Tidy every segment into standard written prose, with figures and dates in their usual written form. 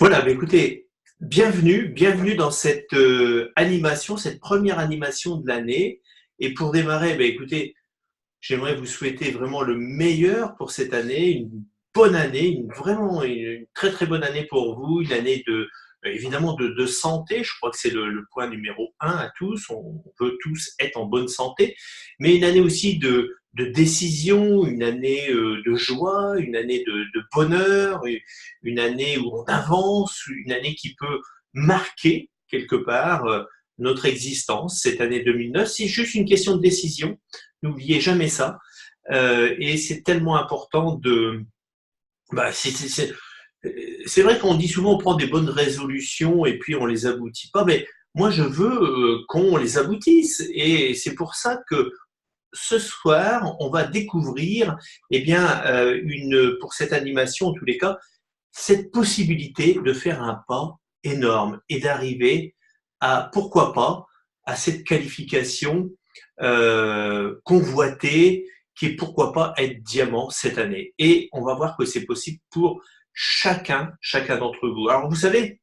Voilà, écoutez, bienvenue dans cette animation, cette première animation de l'année. Et pour démarrer, écoutez, j'aimerais vous souhaiter vraiment le meilleur pour cette année, une bonne année, vraiment une très très bonne année pour vous, une année évidemment de santé. Je crois que c'est le point numéro un à tous. On peut tous être en bonne santé, mais une année aussi de décision, une année de joie, une année de bonheur, une année où on avance, une année qui peut marquer quelque part notre existence. Cette année 2009, c'est juste une question de décision. N'oubliez jamais ça. Et c'est tellement important de. Bah, c'est vrai qu'on dit souvent on prend des bonnes résolutions et puis on les aboutit pas, mais moi je veux qu'on les aboutisse. Et c'est pour ça que ce soir, on va découvrir, eh bien, pour cette animation en tous les cas, cette possibilité de faire un pas énorme et d'arriver à, pourquoi pas, à cette qualification convoitée qui est pourquoi pas être diamant cette année. Et on va voir que c'est possible pour chacun d'entre vous. Alors vous savez,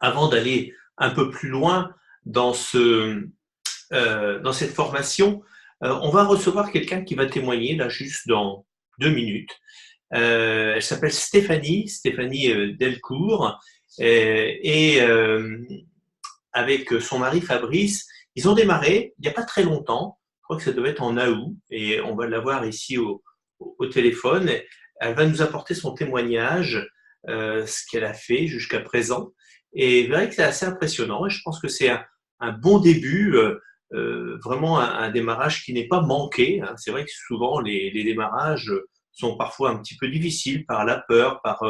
avant d'aller un peu plus loin dans dans cette formation, on va recevoir quelqu'un qui va témoigner là juste dans 2 minutes. Elle s'appelle Stéphanie Delcourt, et avec son mari Fabrice, ils ont démarré il n'y a pas très longtemps. Je crois que ça devait être en août, et on va l'avoir ici au téléphone. Elle va nous apporter son témoignage, ce qu'elle a fait jusqu'à présent. Et vous verrez que c'est assez impressionnant. Et je pense que c'est un bon début, vraiment un démarrage qui n'est pas manqué. Hein. C'est vrai que souvent les démarrages sont parfois un petit peu difficiles par la peur, par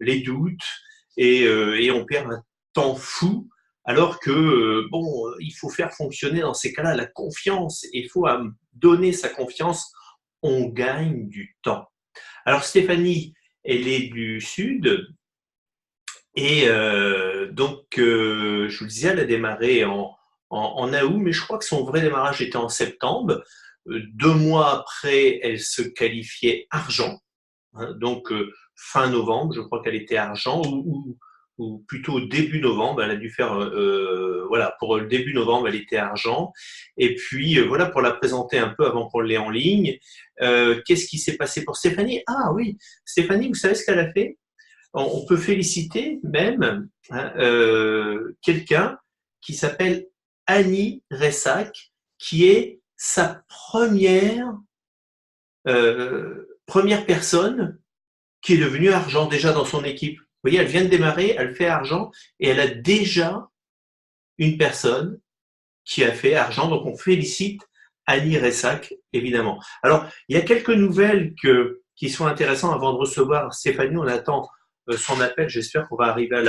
les doutes, et on perd un temps fou. Alors que, il faut faire fonctionner dans ces cas-là la confiance. Il faut donner sa confiance. On gagne du temps. Alors Stéphanie, elle est du Sud. Et je vous le disais, elle a démarré en août, mais je crois que son vrai démarrage était en septembre. 2 mois après, elle se qualifiait argent. Hein, fin novembre, je crois qu'elle était argent, ou plutôt début novembre. Elle a dû faire, voilà, pour le début novembre, elle était argent. Et puis, voilà, pour la présenter un peu avant qu'on l'ait en ligne. Qu'est-ce qui s'est passé pour Stéphanie? Ah oui, Stéphanie, vous savez ce qu'elle a fait? On peut féliciter même, hein, quelqu'un qui s'appelle Annie Ressac, qui est sa première personne qui est devenue argent déjà dans son équipe. Vous voyez, elle vient de démarrer, elle fait argent, et elle a déjà une personne qui a fait argent. Donc on félicite Annie Ressac, évidemment. Alors, il y a quelques nouvelles qui sont intéressantes avant de recevoir Stéphanie. On attend son appel. J'espère qu'on va arriver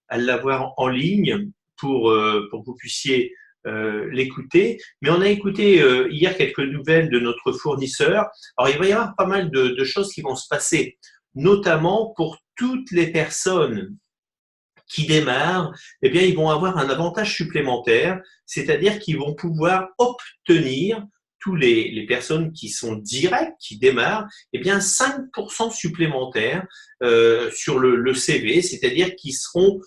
à l'avoir en ligne pour que vous puissiez l'écouter. Mais on a écouté hier quelques nouvelles de notre fournisseur. Alors, il va y avoir pas mal de choses qui vont se passer, notamment pour toutes les personnes qui démarrent, eh bien, ils vont avoir un avantage supplémentaire, c'est-à-dire qu'ils vont pouvoir obtenir, tous les personnes qui sont directes, qui démarrent, eh bien 5% supplémentaires sur le CV, c'est-à-dire qu'ils seront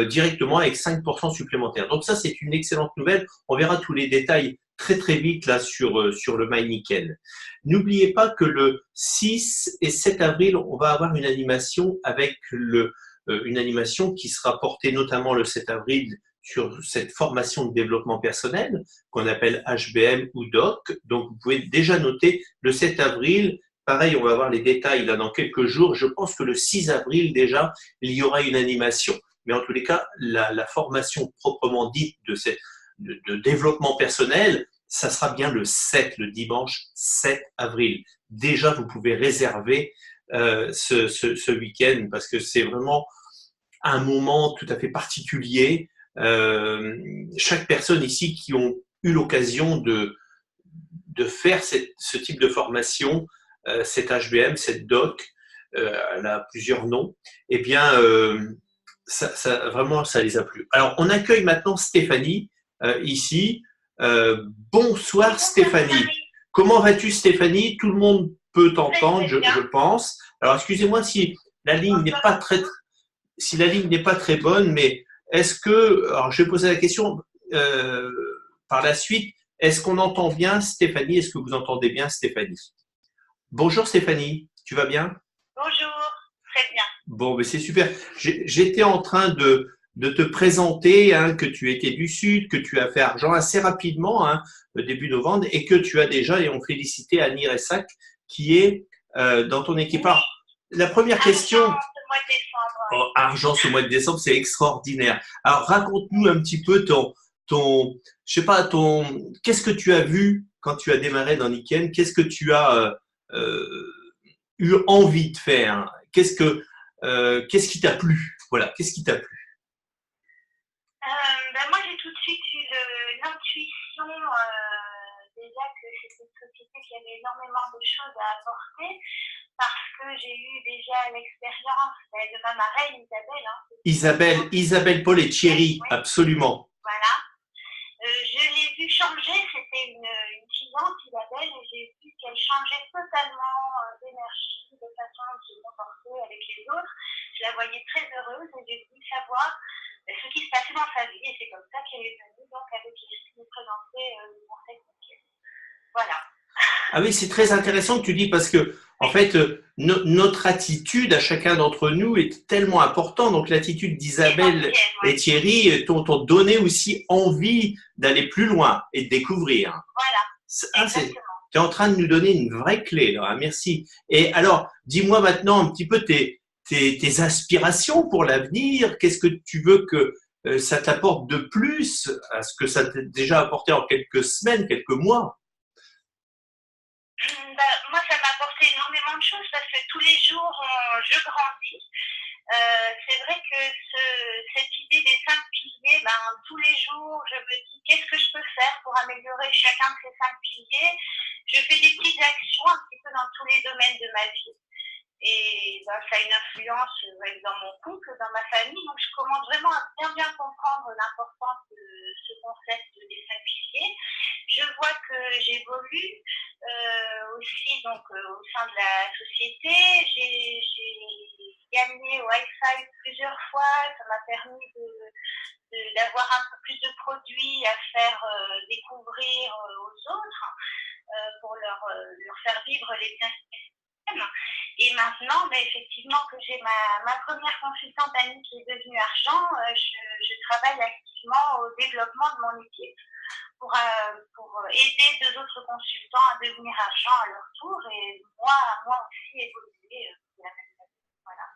directement avec 5% supplémentaires. Donc ça, c'est une excellente nouvelle. On verra tous les détails très très vite là sur le MyNickel. N'oubliez pas que le 6 et 7 avril, on va avoir une animation avec une animation qui sera portée notamment le 7 avril sur cette formation de développement personnel qu'on appelle HBM ou DOC. Donc, vous pouvez déjà noter le 7 avril. Pareil, on va voir les détails là dans quelques jours. Je pense que le 6 avril déjà, il y aura une animation. Mais en tous les cas, la formation proprement dite de développement personnel, ça sera bien le dimanche 7 avril. Déjà, vous pouvez réserver ce week-end parce que c'est vraiment un moment tout à fait particulier. Chaque personne ici qui ont eu l'occasion de faire ce type de formation, cette HBM, cette DOC, elle a plusieurs noms, eh bien, vraiment, ça les a plu. Alors, on accueille maintenant Stéphanie ici. Bonsoir Stéphanie. Comment vas-tu Stéphanie? Tout le monde peut t'entendre, je pense. Alors, excusez-moi si la ligne n'est pas si la ligne n'est pas très bonne, mais est-ce que, alors je vais poser la question par la suite, est-ce qu'on entend bien Stéphanie? Est-ce que vous entendez bien Stéphanie? Bonjour Stéphanie, tu vas bien? Bonjour, très bien. Bon, mais c'est super. J'étais en train de te présenter hein, que tu étais du Sud, que tu as fait argent assez rapidement, hein, début novembre, et que tu as déjà, et on félicitait Annie Ressac, qui est dans ton équipe. Alors, la première question. Argent ce mois de décembre. Oh, argent ce mois de décembre, c'est extraordinaire. Alors, raconte-nous un petit peu je sais pas, qu'est-ce que tu as vu quand tu as démarré dans Niken? Qu'est-ce que tu as eu envie de faire? Qu'est-ce qui t'a plu? Voilà, qu'est-ce qui t'a plu? Moi, j'ai tout de suite eu l'intuition déjà que c'était une société qui avait énormément de choses à apporter parce que j'ai eu déjà l'expérience de ma marraine Isabelle. Hein, Isabelle Paul et Thierry, oui. absolument. Voilà. Je l'ai vue changer, c'était une cliente Isabelle et j'ai vu qu'elle changeait totalement d'énergie, de façon de se comporter avec les autres. Je la voyais très heureuse et j'ai voulu savoir ce qui se passait dans sa vie et c'est comme ça qu'elle est venue donc avec Eric nous présenter le conseil Niken. Voilà. Ah oui, c'est très intéressant que tu dis parce que en fait notre attitude à chacun d'entre nous est tellement importante. Donc l'attitude d'Isabelle et Thierry t'ont donné aussi envie d'aller plus loin et de découvrir. Voilà. Tu es en train de nous donner une vraie clé là. Hein, merci. Et alors, dis-moi maintenant un petit peu tes aspirations pour l'avenir. Qu'est-ce que tu veux que ça t'apporte de plus à ce que ça t'a déjà apporté en quelques semaines, quelques mois? Moi, ça m'a apporté énormément de choses parce que tous les jours, je grandis. C'est vrai que cette idée des 5 piliers, tous les jours, je me dis qu'est-ce que je peux faire pour améliorer chacun de ces 5 piliers. Je fais des petites actions un petit peu dans tous les domaines de ma vie. Et ça a une influence dans mon couple, dans ma famille. Donc, je commence vraiment à bien comprendre l'importance de ce concept des 5 piliers. Je vois que j'évolue aussi donc, au sein de la société. J'ai gagné au Wi-Fi plusieurs fois. Ça m'a permis d'avoir un peu plus de produits à faire découvrir aux autres pour leur faire vivre les bienfaits. Et maintenant, effectivement, que j'ai ma première consultante Annie qui est devenue argent, je travaille activement au développement de mon équipe pour aider 2 autres consultants à devenir argent à leur tour et moi aussi évoluer de la même manière. Voilà.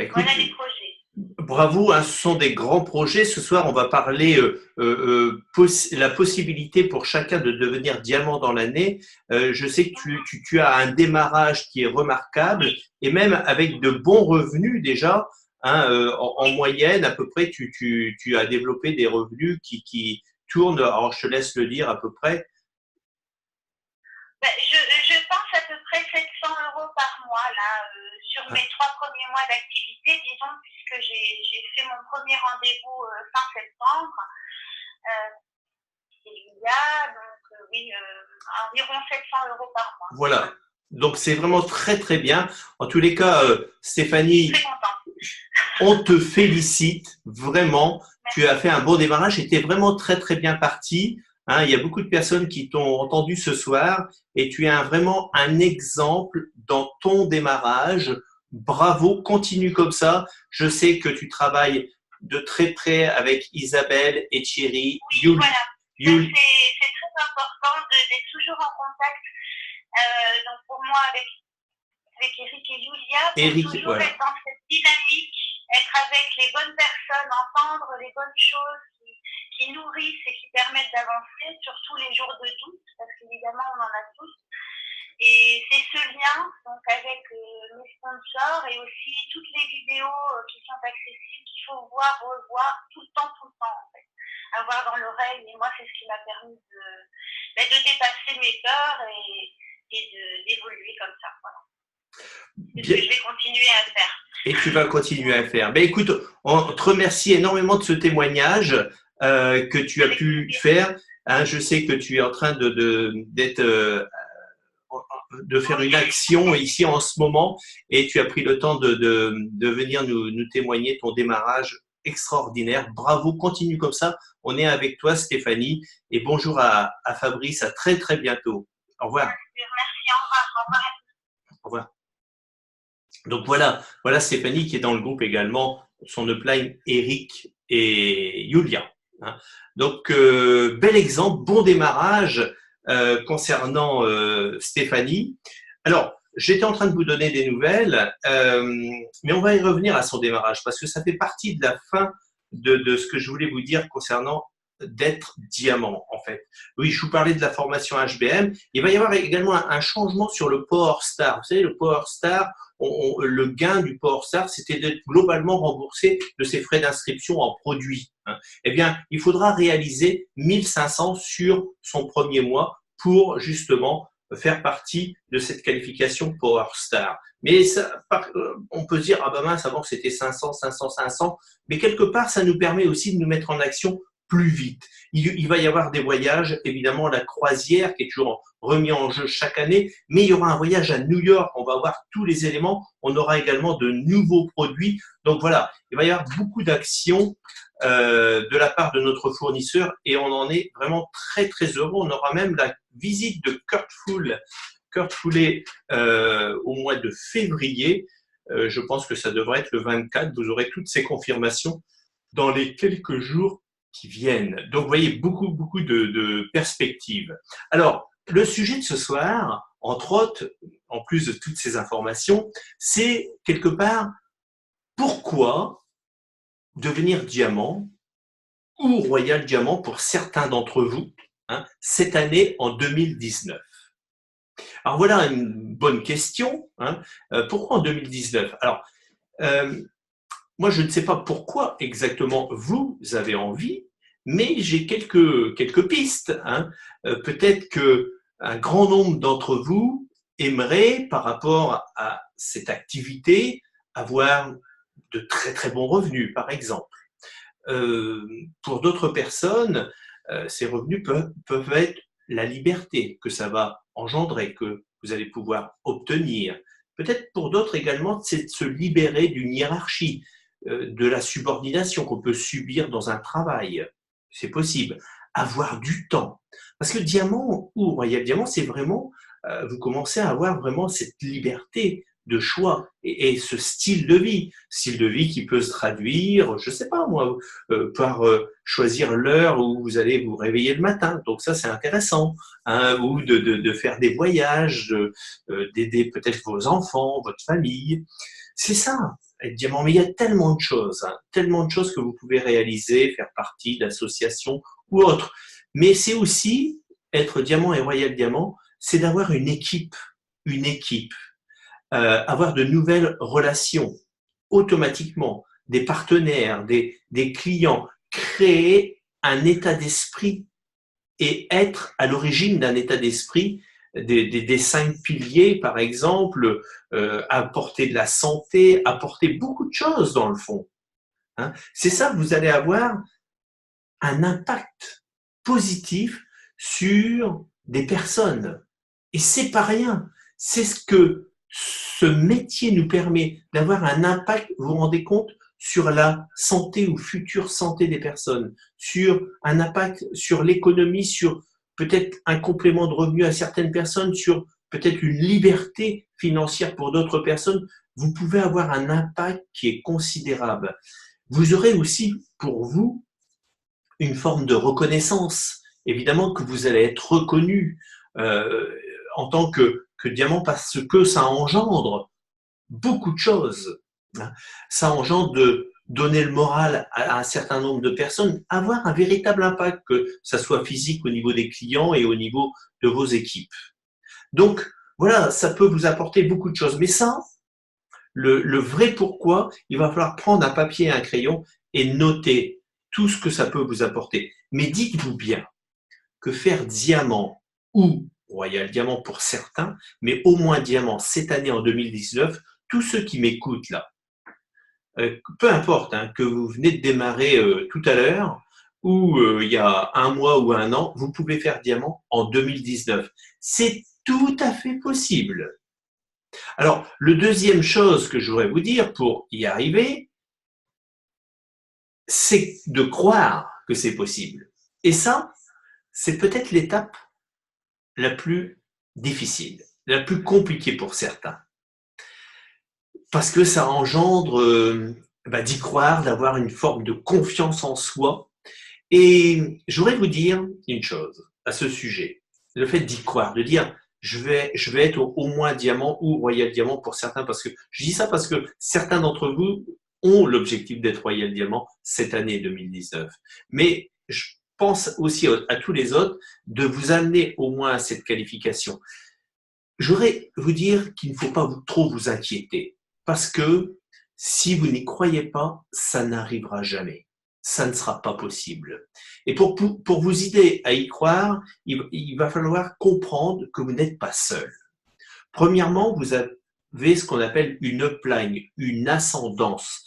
Écoute, voilà les projets. Bravo, hein, ce sont des grands projets. Ce soir, on va parler la possibilité pour chacun de devenir diamant dans l'année. Je sais que tu as un démarrage qui est remarquable et même avec de bons revenus déjà. Hein, en moyenne, à peu près, tu as développé des revenus qui tournent, alors je te laisse le dire à peu près. Je pense à peu près 700 € par mois là, sur mes 3 premiers mois d'activité, disons, puisque j'ai fait mon premier rendez-vous fin septembre. Il y a donc oui, environ 700 € par mois. Voilà. Donc c'est vraiment très très bien. En tous les cas, Stéphanie, on te félicite vraiment. Merci. Tu as fait un bon démarrage et tu es vraiment très très bien parti. Hein, il y a beaucoup de personnes qui t'ont entendu ce soir et tu es vraiment un exemple dans ton démarrage. Bravo, continue comme ça. Je sais que tu travailles de très près avec Isabelle et Thierry. Oui, voilà. C'est très important d'être toujours en contact. Donc pour moi, avec Eric et Julia, pour toujours être dans cette dynamique, être avec les bonnes personnes, entendre les bonnes choses qui nourrissent et qui permettent d'avancer, surtout les jours de doute, parce qu'évidemment on en a tous. Et c'est ce lien donc avec mes sponsors et aussi toutes les vidéos qui sont accessibles, qu'il faut voir, revoir tout le temps en fait. Avoir dans l'oreille, et moi c'est ce qui m'a permis de dépasser mes peurs et d'évoluer comme ça. Voilà. C'est ce que je vais continuer à faire. Et tu vas continuer à faire. Ben écoute, on te remercie énormément de ce témoignage que tu as pu faire. Hein, je sais que tu es en train d'être de faire une action ici en ce moment et tu as pris le temps de venir nous témoigner ton démarrage extraordinaire. Bravo, continue comme ça. On est avec toi, Stéphanie. Et bonjour à Fabrice. À très, très bientôt. Au revoir. Merci, au revoir. Au revoir. Au revoir. Donc voilà Stéphanie qui est dans le groupe également, son upline Eric et Julia. Donc bel exemple, bon démarrage concernant Stéphanie. Alors j'étais en train de vous donner des nouvelles, mais on va y revenir à son démarrage parce que ça fait partie de la fin de ce que je voulais vous dire concernant d'être diamant en fait. Oui, je vous parlais de la formation HBM. Il va y avoir également un changement sur le Power Star. Vous savez, le Power Star, le gain du Power Star, c'était d'être globalement remboursé de ses frais d'inscription en produits. Eh bien, il faudra réaliser 1500 sur son premier mois pour justement faire partie de cette qualification Power Star. Mais ça, on peut se dire, ah ben mince, avant c'était 500, 500, 500, mais quelque part, ça nous permet aussi de nous mettre en action plus vite. Il va y avoir des voyages, évidemment la croisière qui est toujours remis en jeu chaque année, mais il y aura un voyage à New York, on va avoir tous les éléments, on aura également de nouveaux produits. Donc voilà, il va y avoir beaucoup d'actions de la part de notre fournisseur et on en est vraiment très très heureux. On aura même la visite de Kurt Foulet au mois de février. Je pense que ça devrait être le 24. Vous aurez toutes ces confirmations dans les quelques jours qui viennent. Donc, vous voyez, beaucoup de perspectives. Alors, le sujet de ce soir, entre autres, en plus de toutes ces informations, c'est quelque part pourquoi devenir diamant ou royal diamant pour certains d'entre vous cette année en 2019. Alors voilà une bonne question. Pourquoi en 2019 ? Alors, moi, je ne sais pas pourquoi exactement vous avez envie, mais j'ai quelques pistes. Peut-être qu'un grand nombre d'entre vous aimeraient, par rapport à cette activité, avoir de très très bons revenus, par exemple. Pour d'autres personnes, ces revenus peuvent être la liberté que ça va engendrer, que vous allez pouvoir obtenir. Peut-être pour d'autres également, c'est de se libérer d'une hiérarchie, de la subordination qu'on peut subir dans un travail. C'est possible. Avoir du temps. Parce que diamant ou royal diamant, c'est vraiment, vous commencez à avoir vraiment cette liberté de choix et ce style de vie qui peut se traduire, je sais pas moi, par choisir l'heure où vous allez vous réveiller le matin. Donc ça, c'est intéressant. Ou de faire des voyages, d'aider peut-être vos enfants, votre famille. C'est ça, être diamant. Mais il y a tellement de choses que vous pouvez réaliser, faire partie d'associations ou autres. Mais c'est aussi, être diamant et royal diamant, c'est d'avoir une équipe. Avoir de nouvelles relations automatiquement, des partenaires, des clients, créer un état d'esprit et être à l'origine d'un état d'esprit, des 5 piliers par exemple, apporter de la santé, apporter beaucoup de choses dans le fond. C'est ça, vous allez avoir un impact positif sur des personnes. Et c'est pas rien. C'est ce que ce métier nous permet d'avoir un impact, vous vous rendez compte, sur la santé ou future santé des personnes, sur un impact sur l'économie, sur peut-être un complément de revenu à certaines personnes, sur peut-être une liberté financière pour d'autres personnes. Vous pouvez avoir un impact qui est considérable. Vous aurez aussi pour vous une forme de reconnaissance. Évidemment que vous allez être reconnu en tant que diamant parce que ça engendre beaucoup de choses. Ça engendre de donner le moral à un certain nombre de personnes, avoir un véritable impact, que ça soit physique au niveau des clients et au niveau de vos équipes. Donc, voilà, ça peut vous apporter beaucoup de choses. Mais ça, le vrai pourquoi, il va falloir prendre un papier et un crayon et noter tout ce que ça peut vous apporter. Mais dites-vous bien que faire diamant ou royal diamant pour certains, mais au moins diamant cette année en 2019, tous ceux qui m'écoutent là, peu importe que vous venez de démarrer tout à l'heure ou il y a un mois ou un an, vous pouvez faire diamant en 2019. C'est tout à fait possible. Alors, le deuxième chose que je voudrais vous dire pour y arriver, c'est de croire que c'est possible. Et ça, c'est peut-être l'étape la plus difficile, la plus compliquée pour certains. Parce que ça engendre d'y croire, d'avoir une forme de confiance en soi. Et je voudrais vous dire une chose à ce sujet. Le fait d'y croire, de dire je vais être au moins diamant ou royal diamant pour certains, parce que je dis ça parce que certains d'entre vous ont l'objectif d'être royal diamant cette année 2019. Mais je pense aussi à tous les autres de vous amener au moins à cette qualification. Je voudrais vous dire qu'il ne faut pas trop vous inquiéter, parce que si vous n'y croyez pas, ça n'arrivera jamais. Ça ne sera pas possible. Et pour vous aider à y croire, il va falloir comprendre que vous n'êtes pas seul. Premièrement, vous avez ce qu'on appelle une upline, une ascendance.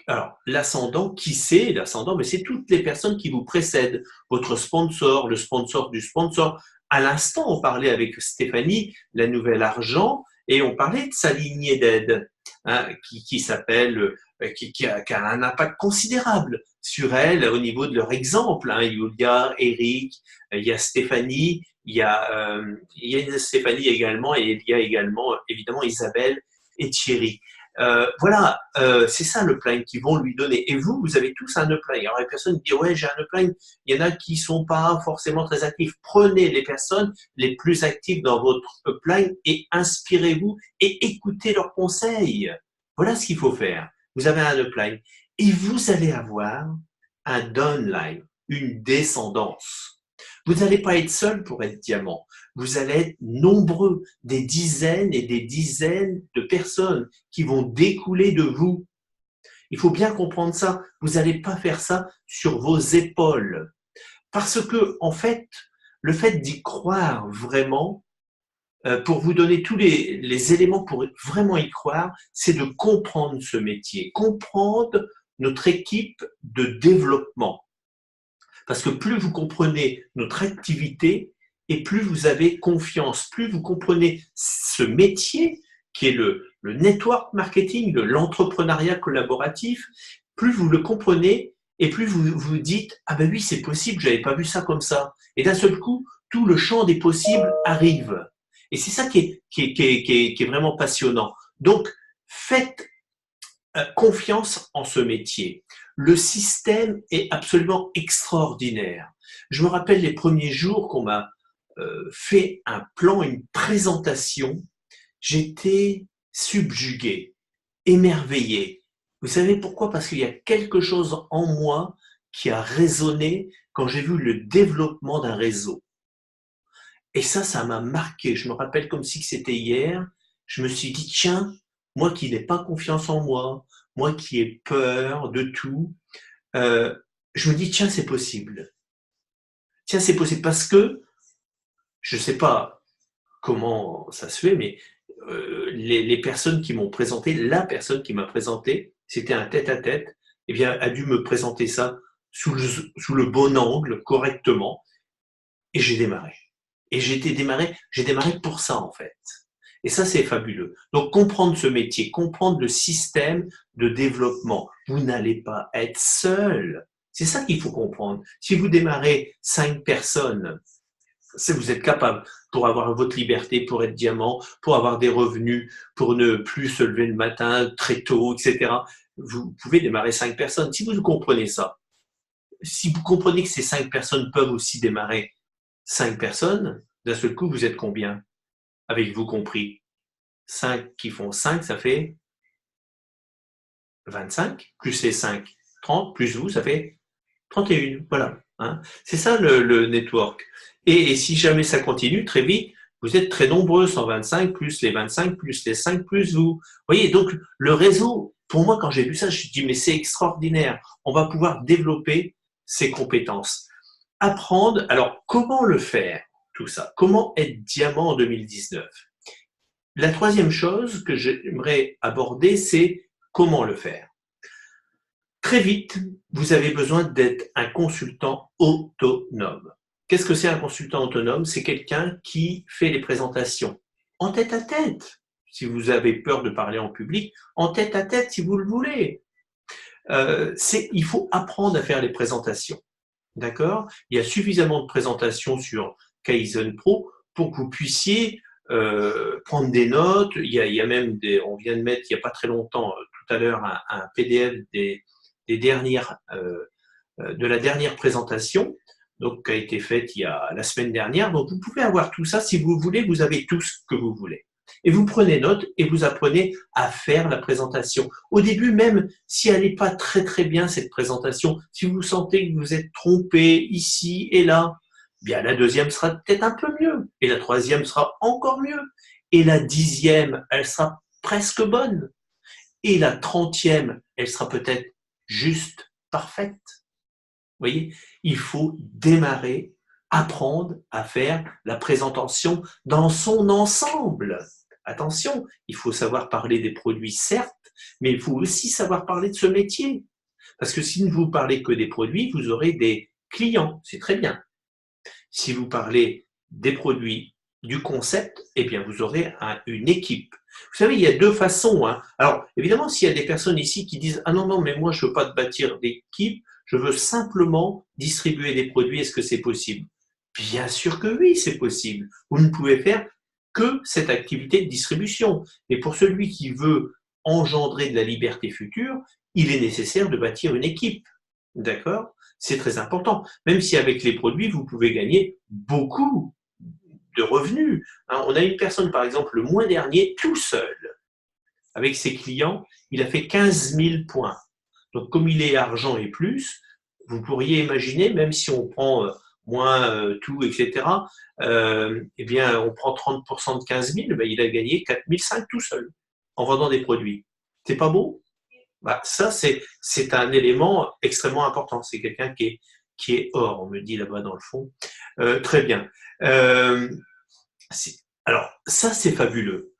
Alors, l'ascendant, qui c'est l'ascendant? Mais c'est toutes les personnes qui vous précèdent. Votre sponsor, le sponsor du sponsor. À l'instant, on parlait avec Stéphanie, la nouvelle argent, et on parlait de sa lignée d'aide, hein, qui s'appelle, qui a un impact considérable sur elle au niveau de leur exemple. Hein. Yulia, Eric, il y a Stéphanie, il y a Stéphanie également, et il y a également, évidemment, Isabelle et Thierry. Voilà, c'est ça le upline qu'ils vont lui donner. Et vous avez tous un upline. Alors les personnes disent ouais, j'ai un upline. Il y en a qui sont pas forcément très actifs. Prenez les personnes les plus actives dans votre upline et inspirez-vous et écoutez leurs conseils. Voilà ce qu'il faut faire. Vous avez un upline et vous allez avoir un downline, une descendance. Vous n'allez pas être seul pour être diamant. Vous allez être nombreux, des dizaines et des dizaines de personnes qui vont découler de vous. Il faut bien comprendre ça. Vous n'allez pas faire ça sur vos épaules. Parce que, en fait, le fait d'y croire vraiment, pour vous donner tous les éléments pour vraiment y croire, c'est de comprendre ce métier, comprendre notre équipe de développement. Parce que plus vous comprenez notre activité et plus vous avez confiance, plus vous comprenez ce métier qui est le network marketing, l'entrepreneuriat collaboratif, plus vous le comprenez et plus vous vous dites « Ah ben oui, c'est possible, je n'avais pas vu ça comme ça ». Et d'un seul coup, tout le champ des possibles arrive. Et c'est ça qui est vraiment passionnant. Donc, faites confiance en ce métier. Le système est absolument extraordinaire. Je me rappelle les premiers jours qu'on m'a fait un plan, une présentation. J'étais subjugué, émerveillé. Vous savez pourquoi? Parce qu'il y a quelque chose en moi qui a résonné quand j'ai vu le développement d'un réseau. Et ça m'a marqué. Je me rappelle comme si c'était hier. Je me suis dit, tiens, moi qui n'ai pas confiance en moi, moi qui ai peur de tout, je me dis, tiens, c'est possible. Tiens, c'est possible parce que, je ne sais pas comment ça se fait, mais les personnes qui m'ont présenté, la personne qui m'a présenté, c'était un tête-à-tête, eh bien, a dû me présenter ça sous le bon angle, correctement, et j'ai démarré. Et j'ai démarré pour ça, en fait. Et ça, c'est fabuleux. Donc, comprendre ce métier, comprendre le système de développement. Vous n'allez pas être seul. C'est ça qu'il faut comprendre. Si vous démarrez 5 personnes, vous êtes capable pour avoir votre liberté, pour être diamant, pour avoir des revenus, pour ne plus se lever le matin très tôt, etc. Vous pouvez démarrer 5 personnes. Si vous comprenez ça, si vous comprenez que ces 5 personnes peuvent aussi démarrer 5 personnes, d'un seul coup, vous êtes combien? Avec vous compris. 5 qui font 5, ça fait 25, plus les 5, 30, plus vous, ça fait 31. Voilà. Hein. C'est ça le network. Et si jamais ça continue très vite, vous êtes très nombreux, 125, plus les 25, plus les 5, plus vous. Vous voyez, donc le réseau, pour moi, quand j'ai vu ça, je me suis dit, mais c'est extraordinaire. On va pouvoir développer ces compétences. Apprendre, alors comment le faire, tout ça? Comment être diamant en 2019? La troisième chose que j'aimerais aborder, c'est comment le faire. Très vite, vous avez besoin d'être un consultant autonome. Qu'est-ce que c'est un consultant autonome? C'est quelqu'un qui fait les présentations en tête à tête. Si vous avez peur de parler en public, en tête à tête si vous le voulez. Il faut apprendre à faire les présentations. D'accord? Il y a suffisamment de présentations sur Kaizen Pro pour que vous puissiez prendre des notes. Il y a même on vient de mettre il n'y a pas très longtemps, tout à l'heure, un PDF des dernières, de la dernière présentation, donc qui a été faite la semaine dernière. Donc vous pouvez avoir tout ça si vous voulez. Vous avez tout ce que vous voulez. Et vous prenez note et vous apprenez à faire la présentation. Au début, même si elle n'est pas très très bien cette présentation, si vous sentez que vous êtes trompé ici et là, bien la deuxième sera peut-être un peu mieux, et la troisième sera encore mieux, et la 10e, elle sera presque bonne, et la 30e, elle sera peut-être juste parfaite. Vous voyez, il faut démarrer, apprendre à faire la présentation dans son ensemble. Attention, il faut savoir parler des produits, certes, mais il faut aussi savoir parler de ce métier. Parce que si vous parlez que des produits, vous aurez des clients, c'est très bien. Si vous parlez des produits, du concept, eh bien vous aurez une équipe. Vous savez, il y a deux façons. Alors, évidemment, s'il y a des personnes ici qui disent « Ah non, non, mais moi, je ne veux pas te bâtir d'équipe, je veux simplement distribuer des produits, est-ce que c'est possible ?» Bien sûr que oui, c'est possible. Vous ne pouvez faire que cette activité de distribution. Mais pour celui qui veut engendrer de la liberté future, il est nécessaire de bâtir une équipe. D'accord? C'est très important. Même si avec les produits, vous pouvez gagner beaucoup de revenus. On a une personne, par exemple, le mois dernier, tout seul, avec ses clients, il a fait 15 000 points. Donc, comme il est argent et plus, vous pourriez imaginer, même si on prend moins tout, etc., eh bien, on prend 30% de 15 000, ben, il a gagné 4 500 tout seul, en vendant des produits. C'est pas beau? Ça, c'est un élément extrêmement important. C'est quelqu'un qui est or, on me dit là-bas dans le fond. Très bien. Alors, ça, c'est fabuleux.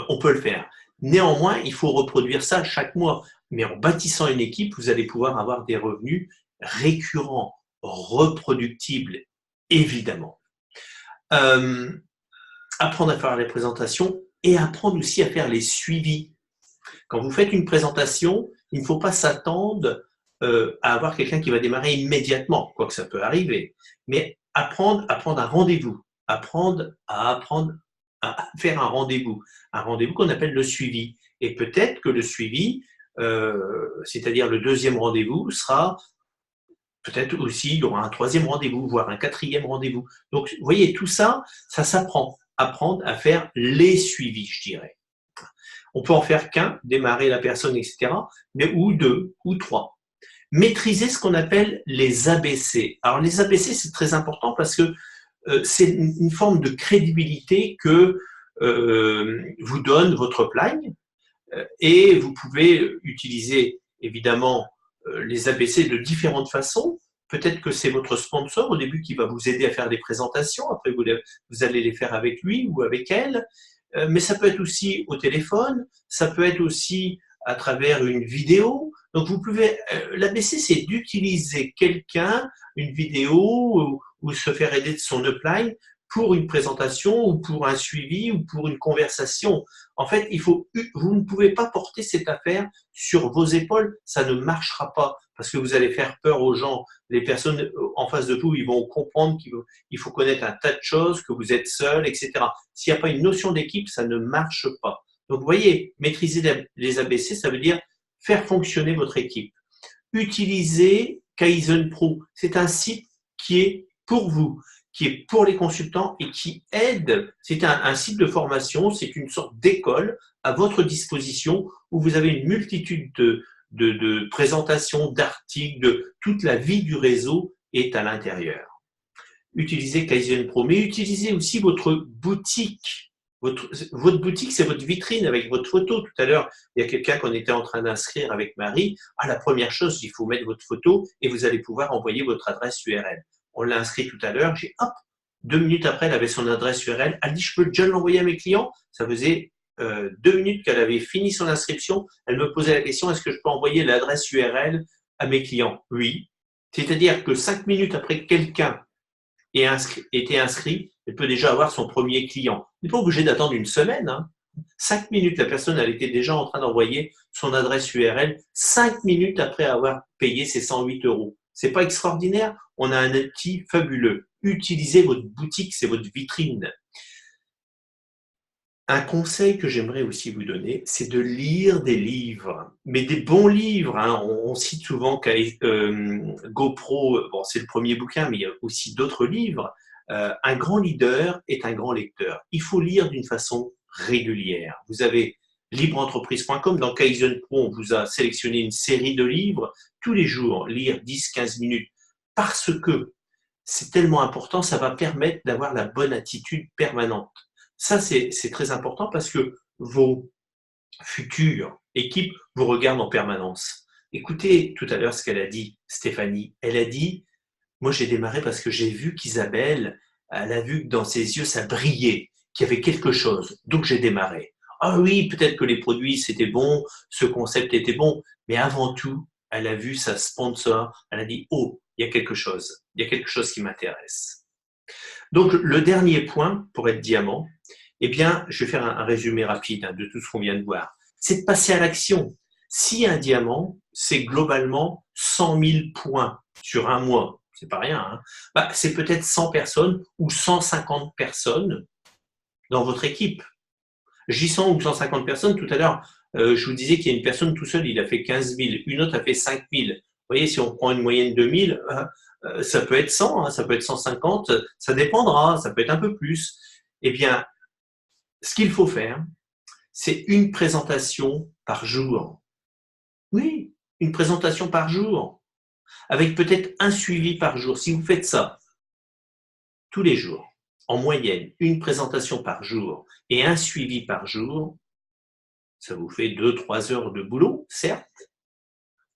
On peut le faire. Néanmoins, il faut reproduire ça chaque mois. Mais en bâtissant une équipe, vous allez pouvoir avoir des revenus récurrents, reproductibles, évidemment. Apprendre à faire les présentations et apprendre aussi à faire les suivis. Quand vous faites une présentation, il ne faut pas s'attendre à avoir quelqu'un qui va démarrer immédiatement, quoique ça peut arriver. Mais apprendre un rendez-vous, apprendre à faire un rendez-vous qu'on appelle le suivi. Et peut-être que le suivi, c'est-à-dire le deuxième rendez-vous, sera peut-être aussi, il y aura un troisième rendez-vous, voire un quatrième rendez-vous. Donc, vous voyez, tout ça, ça s'apprend. Apprendre à faire les suivis, je dirais. On peut en faire qu'un, démarrer la personne, etc., mais ou deux, ou trois. Maîtriser ce qu'on appelle les ABC. Alors, les ABC, c'est très important parce que c'est une forme de crédibilité que vous donne votre plan et vous pouvez utiliser évidemment les ABC de différentes façons. Peut-être que c'est votre sponsor au début qui va vous aider à faire des présentations, après vous allez les faire avec lui ou avec elle, mais ça peut être aussi au téléphone, ça peut être aussi à travers une vidéo. Donc vous pouvez, l'ABC c'est d'utiliser quelqu'un, une vidéo ou se faire aider de son upline pour une présentation ou pour un suivi ou pour une conversation. En fait, vous ne pouvez pas porter cette affaire sur vos épaules, ça ne marchera pas parce que vous allez faire peur aux gens. Les personnes en face de vous, ils vont comprendre qu'il faut connaître un tas de choses, que vous êtes seul, etc. S'il n'y a pas une notion d'équipe, ça ne marche pas. Donc, vous voyez, maîtriser les ABC, ça veut dire faire fonctionner votre équipe. Utilisez Kaizen Pro. C'est un site qui est pour vous, qui est pour les consultants et qui aide. C'est un site de formation, c'est une sorte d'école à votre disposition où vous avez une multitude de présentations, d'articles, de toute la vie du réseau est à l'intérieur. Utilisez Kaizen Pro, mais utilisez aussi votre boutique. Votre boutique, c'est votre vitrine avec votre photo. Tout à l'heure, il y a quelqu'un qu'on était en train d'inscrire avec Marie. La première chose, il faut mettre votre photo et vous allez pouvoir envoyer votre adresse URL. On l'a inscrit tout à l'heure. 2 minutes après, elle avait son adresse URL. Elle dit, je peux déjà l'envoyer à mes clients. Ça faisait 2 minutes qu'elle avait fini son inscription. Elle me posait la question, est-ce que je peux envoyer l'adresse URL à mes clients? Oui. C'est-à-dire que 5 minutes après que quelqu'un été inscrit, elle peut déjà avoir son premier client. Elle n'est pas obligée d'attendre une semaine. 5 minutes, la personne, elle était déjà en train d'envoyer son adresse URL 5 minutes après avoir payé ses 108 euros. C'est pas extraordinaire? On a un outil fabuleux. Utilisez votre boutique, c'est votre vitrine. Un conseil que j'aimerais aussi vous donner, c'est de lire des livres, mais des bons livres. On cite souvent GoPro, bon, c'est le premier bouquin, mais il y a aussi d'autres livres. Un grand leader est un grand lecteur. Il faut lire d'une façon régulière. Vous avez libreentreprise.com, dans Kaizen Pro, on vous a sélectionné une série de livres. Tous les jours, lire 10-15 minutes, parce que c'est tellement important, ça va permettre d'avoir la bonne attitude permanente. Ça, c'est très important parce que vos futures équipes vous regardent en permanence. Écoutez tout à l'heure ce qu'elle a dit, Stéphanie. Elle a dit, moi j'ai démarré parce que j'ai vu qu'Isabelle, elle a vu que dans ses yeux ça brillait, qu'il y avait quelque chose. Donc j'ai démarré. Ah oui, peut-être que les produits c'était bon, ce concept était bon, mais avant tout, elle a vu sa sponsor, elle a dit, oh, il y a quelque chose qui m'intéresse. Donc, le dernier point pour être diamant, eh bien, je vais faire un résumé rapide de tout ce qu'on vient de voir. C'est de passer à l'action. Si un diamant, c'est globalement 100 000 points sur un mois, c'est pas rien, c'est peut-être 100 personnes ou 150 personnes dans votre équipe. Je dis 100 ou 150 personnes, tout à l'heure, je vous disais qu'il y a une personne tout seul, il a fait 15 000, une autre a fait 5 000. Vous voyez, si on prend une moyenne de 1000, ça peut être 100, ça peut être 150, ça dépendra, ça peut être un peu plus. Eh bien, ce qu'il faut faire, c'est une présentation par jour. Oui, une présentation par jour, avec peut-être un suivi par jour. Si vous faites ça tous les jours, en moyenne, une présentation par jour et un suivi par jour, ça vous fait 2-3 heures de boulot, certes.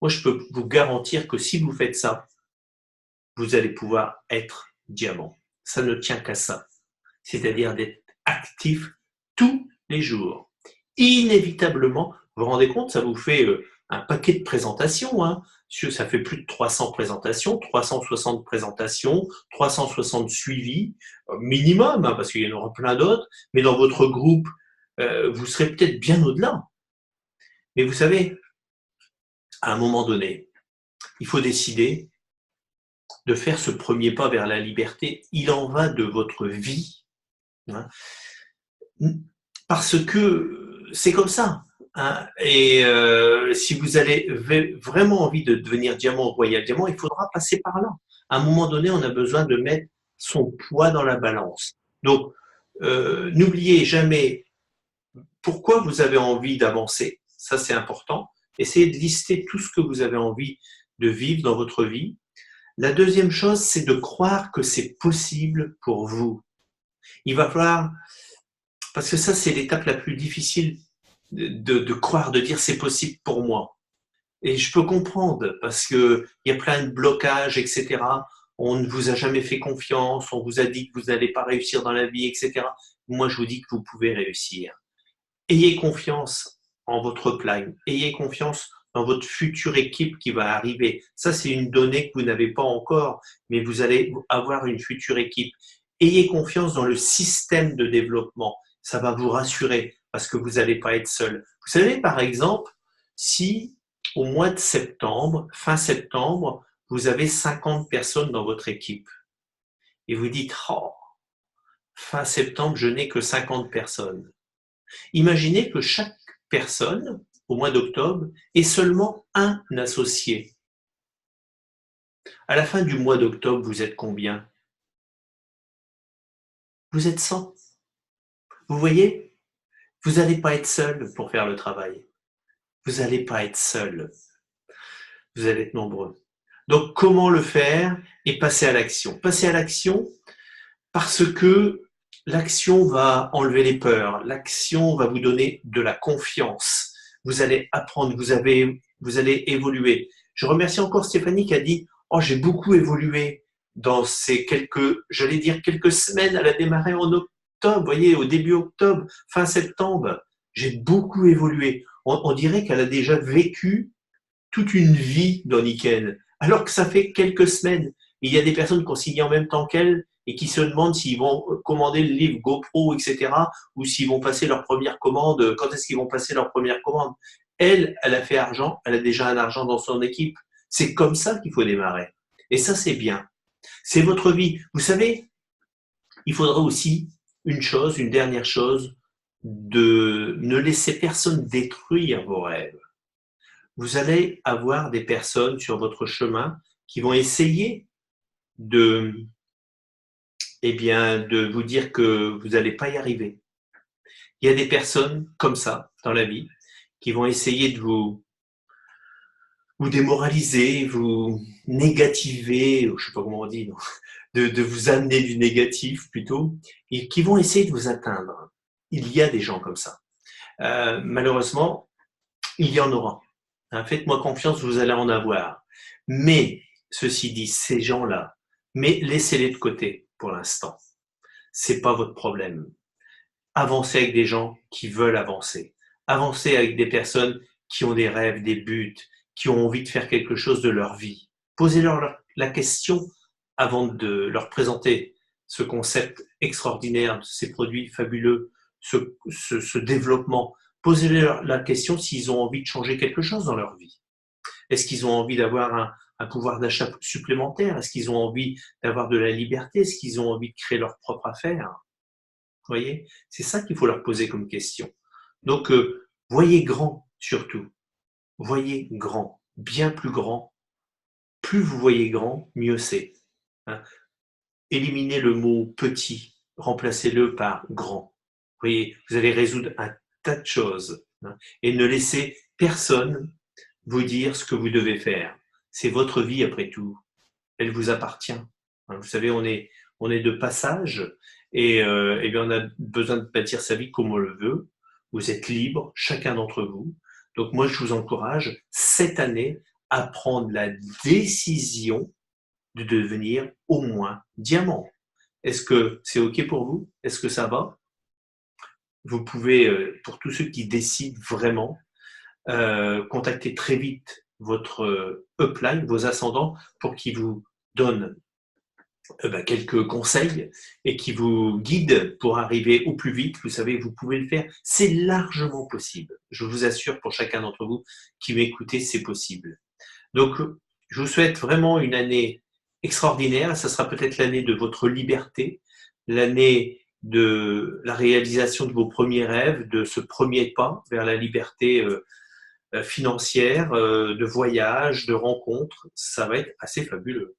Moi, je peux vous garantir que si vous faites ça, vous allez pouvoir être diamant. Ça ne tient qu'à ça. C'est-à-dire d'être actif tous les jours. Inévitablement, vous vous rendez compte, ça vous fait un paquet de présentations. Ça fait plus de 300 présentations, 360 présentations, 360 suivis, minimum, parce qu'il y en aura plein d'autres. Mais dans votre groupe, vous serez peut-être bien au-delà. Mais vous savez, à un moment donné, il faut décider de faire ce premier pas vers la liberté. Il en va de votre vie. Parce que c'est comme ça. Et si vous avez vraiment envie de devenir diamant, royal diamant, il faudra passer par là. À un moment donné, on a besoin de mettre son poids dans la balance. Donc, n'oubliez jamais pourquoi vous avez envie d'avancer. Ça, c'est important. Essayez de lister tout ce que vous avez envie de vivre dans votre vie. La deuxième chose, c'est de croire que c'est possible pour vous. Il va falloir, parce que ça, c'est l'étape la plus difficile de croire, de dire c'est possible pour moi. Et je peux comprendre, parce qu'il y a plein de blocages, etc. On ne vous a jamais fait confiance, on vous a dit que vous n'allez pas réussir dans la vie, etc. Moi, je vous dis que vous pouvez réussir. Ayez confiance en votre plan, ayez confiance dans votre future équipe qui va arriver. Ça, c'est une donnée que vous n'avez pas encore, mais vous allez avoir une future équipe. Ayez confiance dans le système de développement. Ça va vous rassurer parce que vous n'allez pas être seul. Vous savez, par exemple, si au mois de septembre, fin septembre, vous avez 50 personnes dans votre équipe et vous dites « Oh, fin septembre, je n'ai que 50 personnes ». Imaginez que chaque personne, au mois d'octobre, ait seulement un associé. À la fin du mois d'octobre, vous êtes combien? Vous êtes 100. Vous voyez? Vous n'allez pas être seul pour faire le travail. Vous n'allez pas être seul. Vous allez être nombreux. Donc, comment le faire et passer à l'action? Passer à l'action parce que l'action va enlever les peurs. L'action va vous donner de la confiance. Vous allez apprendre, vous allez évoluer. Je remercie encore Stéphanie qui a dit « Oh, j'ai beaucoup évolué dans ces quelques semaines. Elle a démarré en octobre, vous voyez, au début octobre, fin septembre. J'ai beaucoup évolué. » On dirait qu'elle a déjà vécu toute une vie dans Niken, alors que ça fait quelques semaines. Il y a des personnes qui ont signé en même temps qu'elle et qui se demandent s'ils vont commander le livre GoPro, etc., ou s'ils vont passer leur première commande, quand est-ce qu'ils vont passer leur première commande. Elle a fait argent, elle a déjà un argent dans son équipe. C'est comme ça qu'il faut démarrer. Et ça, c'est bien. C'est votre vie. Vous savez, il faudra aussi une dernière chose, de ne laisser personne détruire vos rêves. Vous allez avoir des personnes sur votre chemin qui vont essayer de vous dire que vous n'allez pas y arriver. Il y a des personnes comme ça dans la vie qui vont essayer de vous démoraliser, vous négativer, je ne sais pas comment on dit, non, de vous amener du négatif plutôt, et qui vont essayer de vous atteindre. Il y a des gens comme ça. Malheureusement, il y en aura. Faites-moi confiance, vous allez en avoir. Mais, ceci dit, ces gens-là, mais laissez-les de côté pour l'instant. C'est pas votre problème. Avancez avec des gens qui veulent avancer. Avancez avec des personnes qui ont des rêves, des buts, qui ont envie de faire quelque chose de leur vie. Posez-leur la question avant de leur présenter ce concept extraordinaire, ces produits fabuleux, ce développement. Posez-leur la question s'ils ont envie de changer quelque chose dans leur vie. Est-ce qu'ils ont envie d'avoir un pouvoir d'achat supplémentaire? Est-ce qu'ils ont envie d'avoir de la liberté? Est-ce qu'ils ont envie de créer leur propre affaire? Vous voyez, c'est ça qu'il faut leur poser comme question. Donc, voyez grand surtout. Voyez grand, bien plus grand. Plus vous voyez grand, mieux c'est. Éliminez le mot petit, remplacez-le par grand. Vous voyez, vous allez résoudre un tas de choses. Et ne laissez personne vous dire ce que vous devez faire. C'est votre vie après tout. Elle vous appartient. Vous savez, on est de passage et bien on a besoin de bâtir sa vie comme on le veut. Vous êtes libre, chacun d'entre vous. Donc moi, je vous encourage cette année à prendre la décision de devenir au moins diamant. Est-ce que c'est OK pour vous? Est-ce que ça va? Vous pouvez, pour tous ceux qui décident vraiment, contacter très vite votre upline, vos ascendants, pour qu'ils vous donnent quelques conseils et qui vous guident pour arriver au plus vite. Vous savez, vous pouvez le faire. C'est largement possible. Je vous assure, pour chacun d'entre vous qui m'écoutez, c'est possible. Donc, je vous souhaite vraiment une année extraordinaire. Ça sera peut-être l'année de votre liberté, l'année de la réalisation de vos premiers rêves, de ce premier pas vers la liberté financière, de voyage, de rencontres. Ça va être assez fabuleux.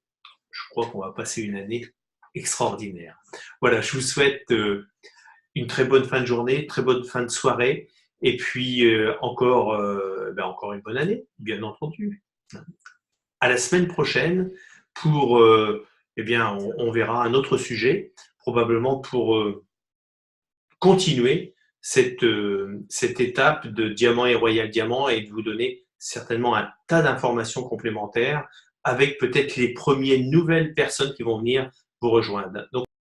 Je crois qu'on va passer une année extraordinaire. Voilà, je vous souhaite une très bonne fin de journée, très bonne fin de soirée, et puis encore une bonne année, bien entendu. À la semaine prochaine pour, on verra un autre sujet, probablement pour continuer cette étape de Diamant et Royal Diamant et de vous donner certainement un tas d'informations complémentaires avec peut-être les premières nouvelles personnes qui vont venir vous rejoindre. Donc,